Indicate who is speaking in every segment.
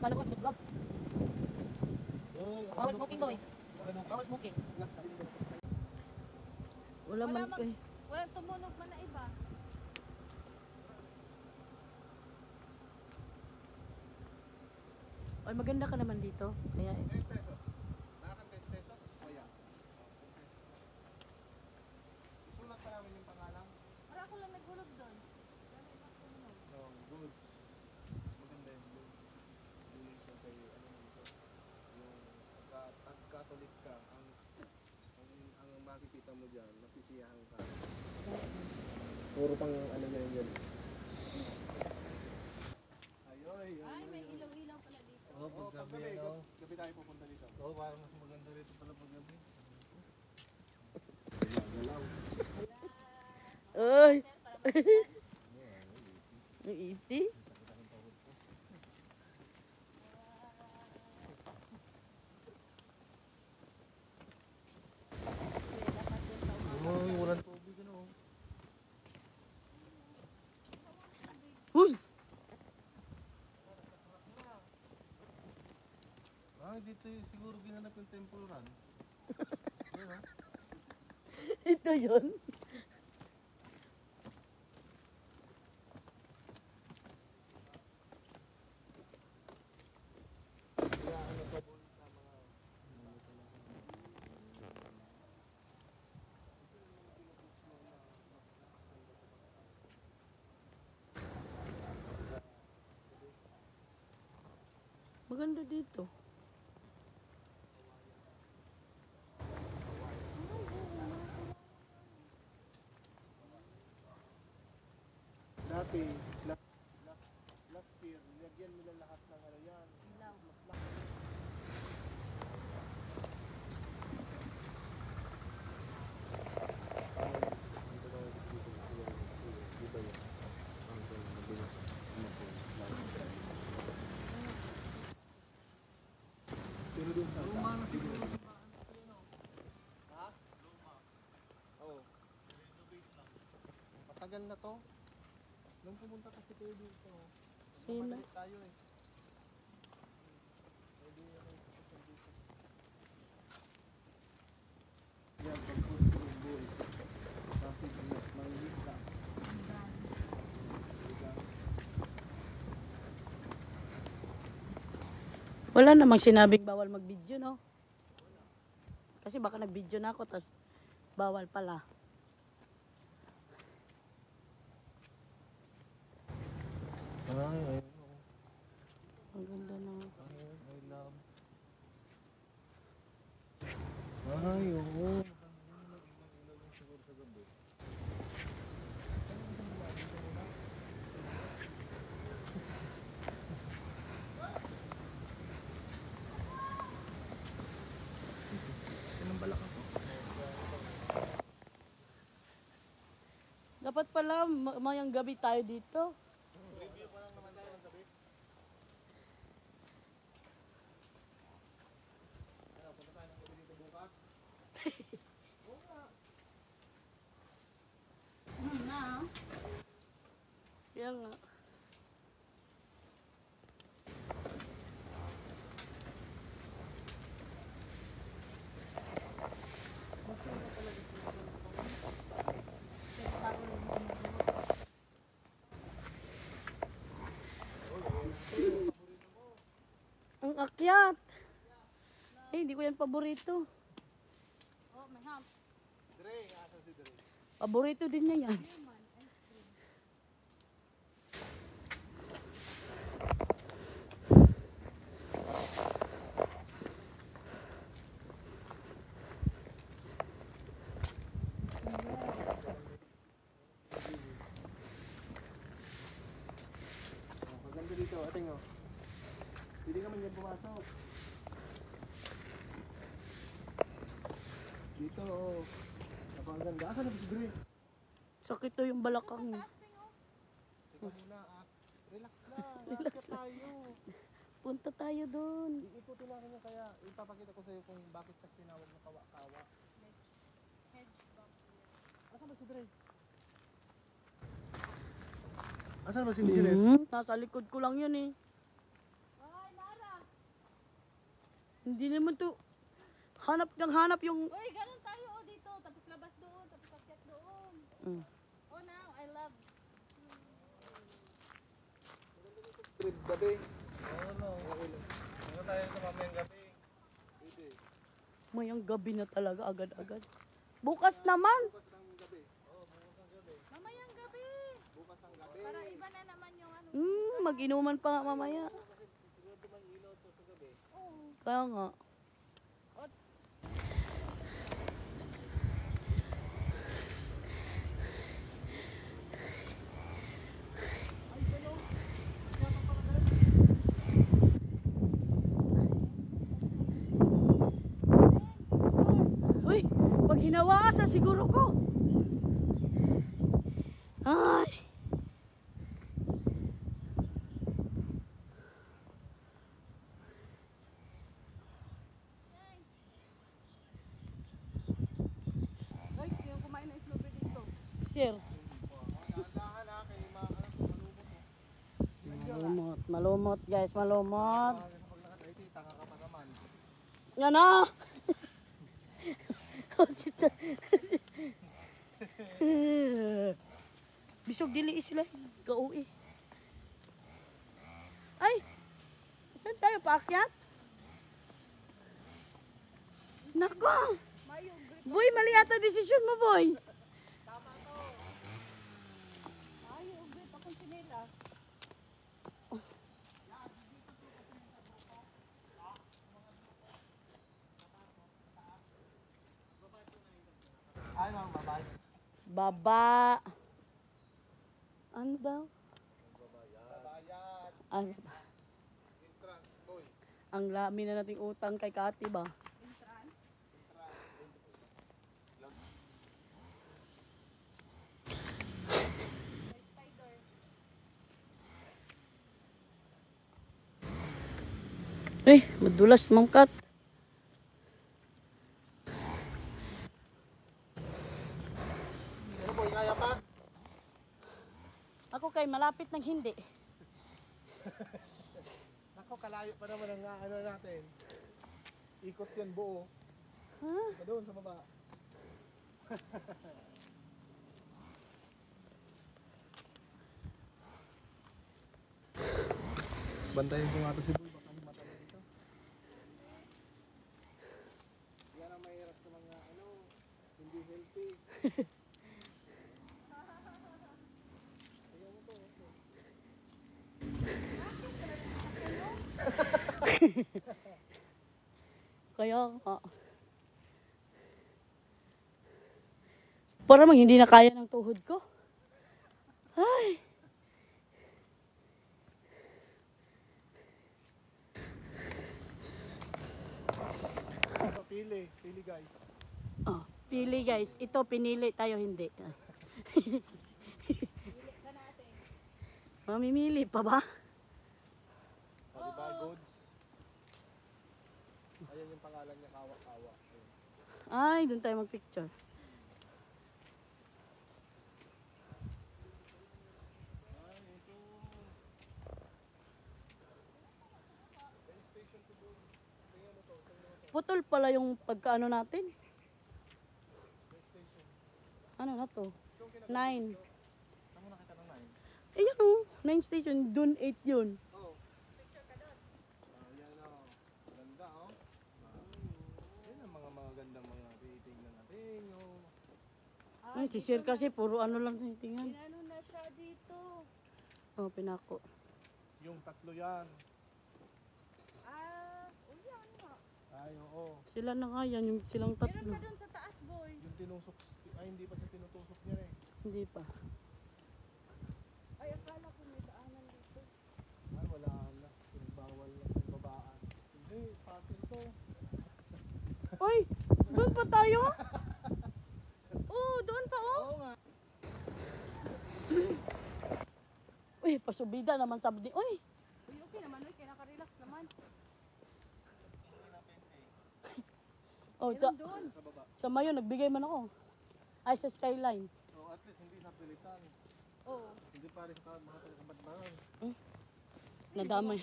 Speaker 1: Akala ko, vlog. Bawal smoking, boy. Bawal smoking. Wala man kay.
Speaker 2: Walang tumunog man na iba.
Speaker 1: Ay, maganda ka naman dito. Kaya
Speaker 3: 10 pesos. Nakaka 10 pesos? O yan. 10 pesos lang. Isulat pa namin yung pangalan.
Speaker 2: Wala ko lang naghulog doon. Wala ibang tumunog.
Speaker 3: No, goods. Mas maganda yung goods. Yung sa kay, ano nito. Yung pagka-Catholic ka, ang makikita mo dyan, masisiyahan ka. Puro pang ano na yun. Ayoy,
Speaker 2: Ay, may ilaw-ilaw pala dito.
Speaker 3: Oo, pag gabi, gabi tayo pupunta dito. Oo, parang mas maganda rito pala pag gabi. Galaw.
Speaker 1: Ay! Easy?
Speaker 3: Walang tubig ano.
Speaker 1: Uy!
Speaker 3: Dito siguro ginanap yung temple run. Ano?
Speaker 1: Ito yun. Maganda dito.
Speaker 3: Dati, last year, nilagyan nila lahat ng ano yan.
Speaker 2: Ilaw.
Speaker 3: Mas laki. Pero doon sa luma na siguro. Ha? Luma. Oo. Matagal na to. Nung pumunta kasi tayo dito.
Speaker 1: Sino?
Speaker 3: Mabalik tayo eh. Pwede ako pupunta dito. Yan, pagpunta ng buhay. Kasi mangilit ka.
Speaker 1: Wala namang sinabing bawal mag-video, no? Kasi baka nag-video na ako, tapos bawal pala.
Speaker 3: Ay,
Speaker 1: Ang ganda na.
Speaker 3: I love. Ay, oo. Siguro sa gabi. Anong balak ako?
Speaker 1: Dapat pala, mayang gabi tayo dito.
Speaker 3: Review pa lang naman tayo ng gabi. Ano, punta tayo ng gabi dito bukas? Oo nga.
Speaker 1: Kaya nga. Ang akyat. Eh, hindi ko yan paborito.
Speaker 2: Oh, may ham.
Speaker 3: Dre, asan si Dre?
Speaker 1: Paborito din niya yan.
Speaker 3: Maganda dito, ating o. Hindi ka man yan pumasok. Dito o. Napakaganda. Asan na ba si Dre?
Speaker 1: Sakit to yung balakang.
Speaker 3: Teka muna at relax lang. Relax tayo.
Speaker 1: Punta tayo doon.
Speaker 3: Iikutin natin niya kaya ipapakita ko sa iyo kung bakit siya tinawag na kawa-kawa.
Speaker 2: Hedge bump.
Speaker 3: Asan ba si Dre? Asan ba si Dre?
Speaker 1: Nasa likod ko lang yun eh.
Speaker 2: Ay, Naro!
Speaker 1: Hindi naman to. Hanap ng hanap yung...
Speaker 2: Uy, ganun tayo oh, dito. Tapos labas doon. Tapos akyat doon.
Speaker 1: Mm.
Speaker 2: Oh, now, I love.
Speaker 3: Trip gabi. Oo, no. Ano tayo sa mamayang gabi? Pwede.
Speaker 1: Mayang gabi na talaga, agad-agad. Bukas naman.
Speaker 3: Bukas ng gabi. Oo, bukas ng gabi.
Speaker 2: Mamayang gabi.
Speaker 3: Bukas ng gabi.
Speaker 2: Para iba na naman yung ano.
Speaker 1: Mag-inuman pa nga mamaya.
Speaker 3: Kasi siguro man ilaw to sa gabi.
Speaker 2: Oo.
Speaker 1: Kaya nga. Uy, pag hinawasan siguro ko. Ay. Ay, yung kumain na strawberry dito. Sir.
Speaker 3: Dahan-dahan ha, kay ano, malumot mo.
Speaker 1: Malumot, malumot guys, malumot.
Speaker 3: Pag nakataiti, tanga ka pa naman.
Speaker 1: Yan na! Bisog dili sila. Gauwi. Ay! Saan tayo paakyat? Nako! Boy, mali ata desisyon mo, boy.
Speaker 2: Ay, ugrit akong sinelas.
Speaker 3: Ano, babay?
Speaker 1: Baba. Ano daw?
Speaker 3: Babayad.
Speaker 1: Ang,
Speaker 3: Entrance, boy.
Speaker 1: ang lami na nating utang kay Kati ba? Madulas mangkat.
Speaker 3: Ano boy, kaya pa?
Speaker 1: Ako kay malapit ng hindi.
Speaker 3: Nako, kalayo pa naman ang ano natin. Ikot yan buo.
Speaker 1: Ha?
Speaker 3: Pa doon sa baba. Bantayan ko nga to si Boy, baka himata na dito. Yan ang mahirap sa mga ano, hindi healthy. Ayaw mo to, okay.
Speaker 1: Kaya nga. Para mang hindi na kaya ng tuhod ko. Ay.
Speaker 3: Pili, pili guys.
Speaker 1: Oh, pili guys. Ito pinili tayo hindi. Mamimili pa ba?
Speaker 3: O, diba, goods? Ayan yung pangalan niya, Kawa-Kawa. Ayun.
Speaker 1: Ay, doon tayo magpicture.
Speaker 3: Ay, ito. Train station to Boy. Tingnan mo to, tingnan mo to.
Speaker 1: Putol pala yung pagkaano natin.
Speaker 3: Train station.
Speaker 1: Ano na to?
Speaker 3: Itong
Speaker 1: 9.
Speaker 3: Saan mo nakita ng 9?
Speaker 1: Ayan o. 9 station. Doon 8 yun.
Speaker 3: Oo. Picture ka doon. Ayan o. Ganda o. Yan ang mga magandang mga titignan natin o.
Speaker 1: Si Sir kasi puro ano lang tinitingnan.
Speaker 2: Inano na siya dito.
Speaker 1: Oh, pinako.
Speaker 3: Yung tatlo yan.
Speaker 2: Yan nga.
Speaker 3: Ay oo.
Speaker 1: Sila na nga yan. Yung silang
Speaker 2: Meron
Speaker 1: tatlo.
Speaker 2: pa doon sa taas, boy.
Speaker 3: Yung tinusok. Ay hindi pa siya tinutusok niya eh.
Speaker 1: Hindi pa.
Speaker 2: Ay, akala ko may daanan dito.
Speaker 3: Ay wala na. Bawal lang yung babaan. Hindi, patin to.
Speaker 1: Uy! Doon pa tayo? Oh, doon pa oh.
Speaker 3: Oo nga.
Speaker 1: Uy, pasubida naman sabi ni. Uy!
Speaker 2: Uy, okay naman, uy. Kaya naka-relax naman.
Speaker 1: Oh,
Speaker 2: Meron doon.
Speaker 3: Sa baba.
Speaker 1: sa Mayo, nagbigay man ako. Ay, sa Skyline.
Speaker 3: So at least hindi sa pilitan.
Speaker 2: Oo.
Speaker 3: Hindi pa rin sa mga taga-kabatbaran.
Speaker 1: Nadamay.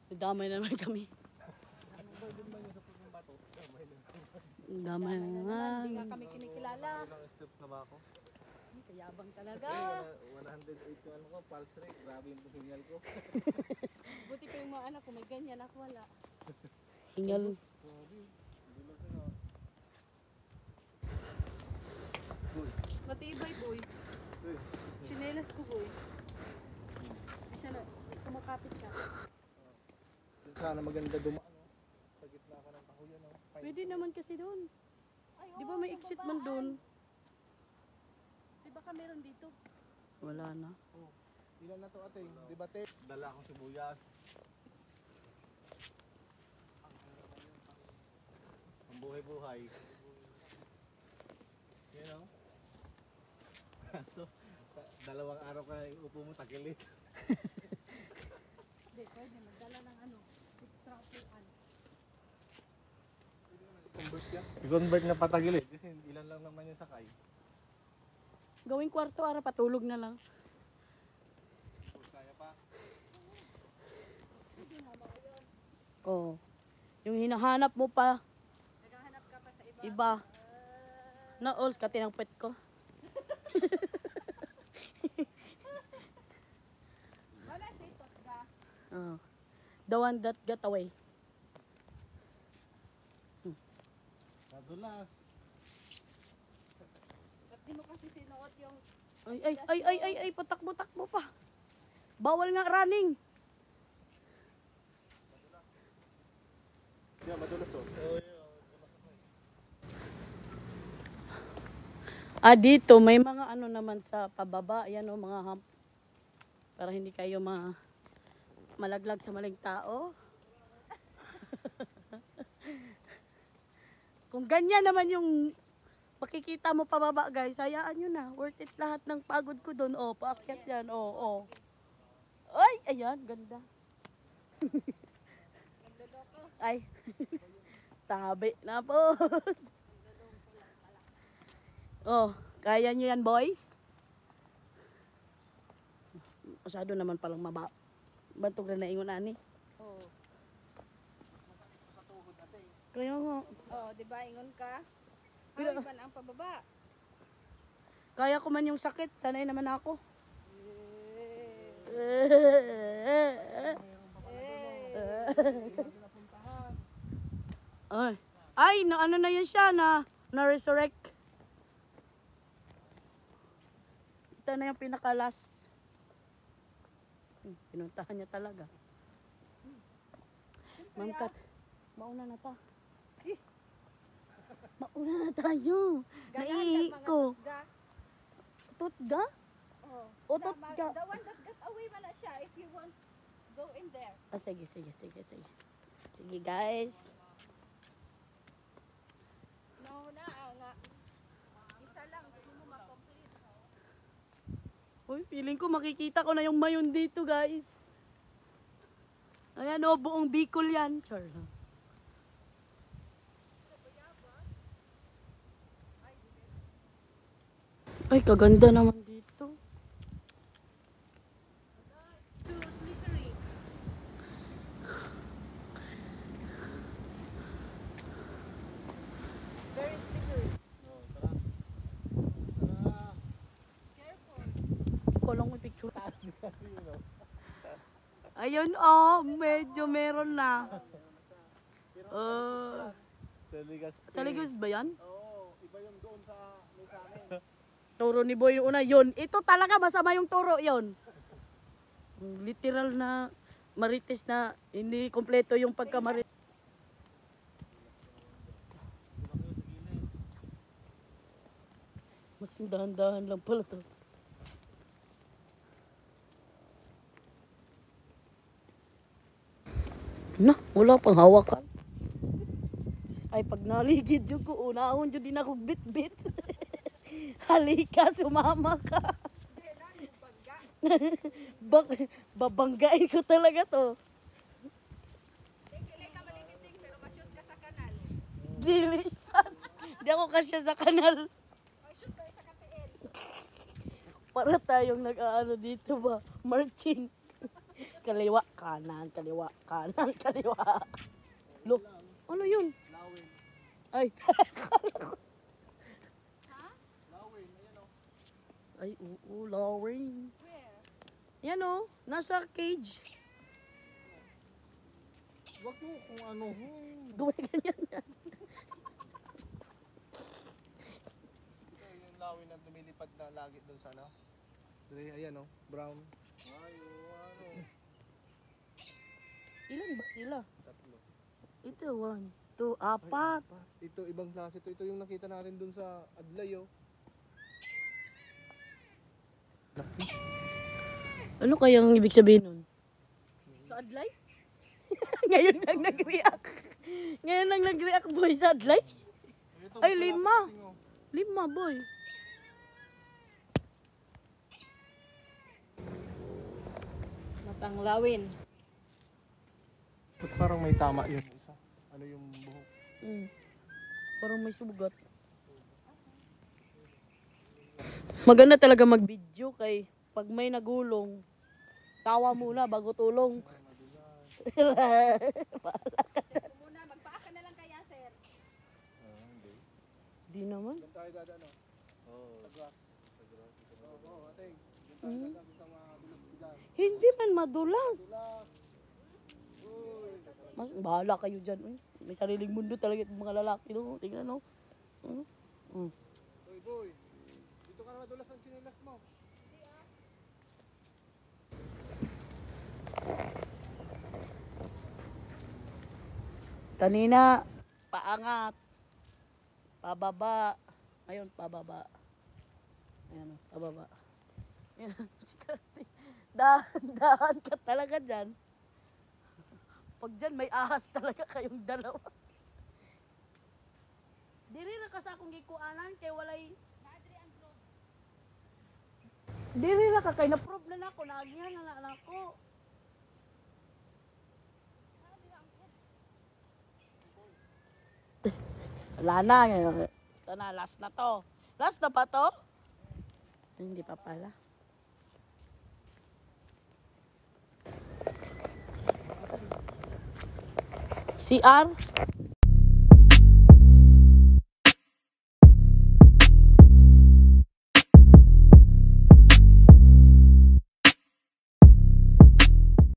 Speaker 1: Nadamay na naman kami.
Speaker 3: Boy, din man yung sa puting bato. May lang.
Speaker 1: Ang damay
Speaker 2: Hindi
Speaker 1: naman.
Speaker 2: nga kami kinikilala.
Speaker 3: Ilang step na ba ako?
Speaker 2: Ay, kayabang talaga.
Speaker 3: Ay, 108 yung ano ko, pulse rate. Grabe yung signal ko.
Speaker 2: Buti pa yung mga anak ko, may ganyan ako wala.
Speaker 1: Hingal.
Speaker 3: Grabe. Hindi lang sila. Boy.
Speaker 2: Matibay, boy.
Speaker 3: Uy.
Speaker 2: Chinelas ko, boy. Siya na, kumakapit siya.
Speaker 3: Sana maganda dumaan, no? Sa gitna ka ng kahuyan, no?
Speaker 1: Pwede naman kasi doon.
Speaker 2: Ay,
Speaker 1: Di ba
Speaker 2: oo,
Speaker 1: may
Speaker 2: yung
Speaker 1: exit
Speaker 2: babaan.
Speaker 1: man doon?
Speaker 2: Di ba ka meron dito?
Speaker 1: Wala na.
Speaker 3: Oh. Ilan na to, ate? Di ba, te? Dala akong sibuyas. Ang buhay-buhay. You know? So, dalawang araw ka upo mo takilit.
Speaker 2: Hindi, pwede. Magdala ng ano, extra upuan.
Speaker 3: I-convert yan. I-convert na patagilid. Kasi ilan lang naman yung sakay.
Speaker 1: Gawing kwarto, ara patulog na lang.
Speaker 3: Kung kaya pa.
Speaker 2: Hindi na, mga yun.
Speaker 1: Oo. Yung hinahanap mo pa,
Speaker 2: Naghahanap ka pa sa iba.
Speaker 1: iba. Na alls ka tinangpet ko.
Speaker 2: Wala si Totga.
Speaker 1: Oh. The one that got away.
Speaker 3: Nadulas.
Speaker 2: Ba't di mo kasi sinuot yung
Speaker 1: Ay, patakbo-takbo pa. Bawal nga running.
Speaker 3: Yeah, madulas oh.
Speaker 1: Dito may mga ano naman sa pababa, ayan o, mga hump. Para hindi kayo malaglag sa maling tao. Kung ganyan naman yung makikita mo pababa, guys, hayaan nyo na. Worth it lahat ng pagod ko doon. Oh, paakyat yan. Oh. Ay, ayan, ganda.
Speaker 2: nagloloko.
Speaker 1: Ay, tabi na po. Oh, kaya nyo yan, boys? Masyado naman palang bantog na naingon ani.
Speaker 2: Oo.
Speaker 1: Kaya nga,
Speaker 2: Oh, di ba? Ingon ka?
Speaker 1: Pero-
Speaker 2: Ay, ba na ang pababa?
Speaker 1: kaya ko man yung sakit, sanay naman ako.
Speaker 2: Eh.
Speaker 1: Ay, na ano na yun siya, na-resurrect. Ito na yung pinakalas. Pinuntahan niya talaga. Mangkat, mauna na ta. Mauna na tayo.
Speaker 2: Ganahan ka mga
Speaker 1: Naiiko.
Speaker 2: Totga.
Speaker 1: Tutga?
Speaker 2: Oh.
Speaker 1: O,
Speaker 2: Na-
Speaker 1: Totga.
Speaker 2: The one that got away man na siya if you want go in there.
Speaker 1: Sige. Sige, guys.
Speaker 2: No na nga. Isa lang, hindi mo ma-complete.
Speaker 1: Uy, feeling ko makikita ko na yung mayon dito, guys. Ayan o, buong Bicol yan. Char lang. Ay, kaganda naman dito.
Speaker 2: Too slippery. Very slippery.
Speaker 3: Oh, tara. Tara.
Speaker 2: Careful.
Speaker 1: Ko lang may picture.
Speaker 3: You know.
Speaker 1: Ayun oh, medyo meron na. Sa Ligos ba yan?
Speaker 3: Oo, iba yung doon sa may sa amin.
Speaker 1: Turo ni Boy yung una. Yun, ito talaga masama yung turo yun. Literal na marites na hindi kompleto yung pagkamarites. Mas dahan-dahan lang pala to. Na, wala pang hawakan. Ay, pag naligid yun ko, unahon yun din ako bit-bit. Halika, sumama ka. Babanggain ko talaga to.
Speaker 2: Kailan ka maligiting pero ma-shoot ka sa kanal.
Speaker 1: Dilisan. Di ako kasya sa kanal.
Speaker 2: Ma-shoot ka sa katiil.
Speaker 1: Para tayong nag-aano dito ba? Marching. Kaliwa, kanan, kaliwa, kanan, kaliwa. Look, Ano yun?
Speaker 3: Lawin.
Speaker 1: Ay.
Speaker 3: Lawin, ayan o.
Speaker 1: Ay, oo, lowering.
Speaker 2: Where?
Speaker 1: Yan o, nasa cage.
Speaker 3: Wag mo kung ano.
Speaker 1: Gumaganyan yan.
Speaker 3: Ito yung lawin na lumilipad na lagi doon sa ano. Dre, ayan o, brown. Ay, ano.
Speaker 1: Ilan ba sila?
Speaker 3: Tatlo.
Speaker 1: Ito, 1, 2, 4.
Speaker 3: Ito, ibang klase ito. Ito yung nakita natin doon sa Adlay o. Laki.
Speaker 1: Ano kayang ibig sabihin nun? Sa Adlay? Ngayon lang nag-react. Ngayon lang nag-react, boy, sa Adlay.
Speaker 3: Ito,
Speaker 1: Ay,
Speaker 3: ito,
Speaker 1: 5.
Speaker 3: tingin, oh.
Speaker 1: 5, boy.
Speaker 2: Matanglawin.
Speaker 3: Ba't parang may tama yun isa? Ano yung buhok?
Speaker 1: Parang may sugat. Maganda talaga mag-video kay pag may nagulong, tawa muna bago tulong.
Speaker 2: Muna, magpaa ka na lang kaya, sir.
Speaker 3: Hindi.
Speaker 1: Di naman.
Speaker 3: Doon tayo dadaan o. Oo. Sa grass. Sa grass. Oo, ate. Doon tayo dadaan. Doon tayo madulas dyan.
Speaker 1: Hindi man madulas.
Speaker 3: Dulas. Uy.
Speaker 1: Mas bahala kayo dyan. May sariling mundo talaga itong mga lalaki. No? Tingnan, no?
Speaker 3: Uy, boy. Dito ka na madulas ang chinilas mo.
Speaker 1: Kanina, paangat. Pababa. Ngayon, pababa. Ayan, pababa. Ayan, dahan ka talaga dyan. Pag dyan, may ahas talaga kayong dalawa. Diri na ka sa akong gikuanan, kay walay... Diri na ka, kay na-prove na ako, naagihan na ako. Wala na. Ito na, last na to. Last na pa to? Hindi pa pala. CR?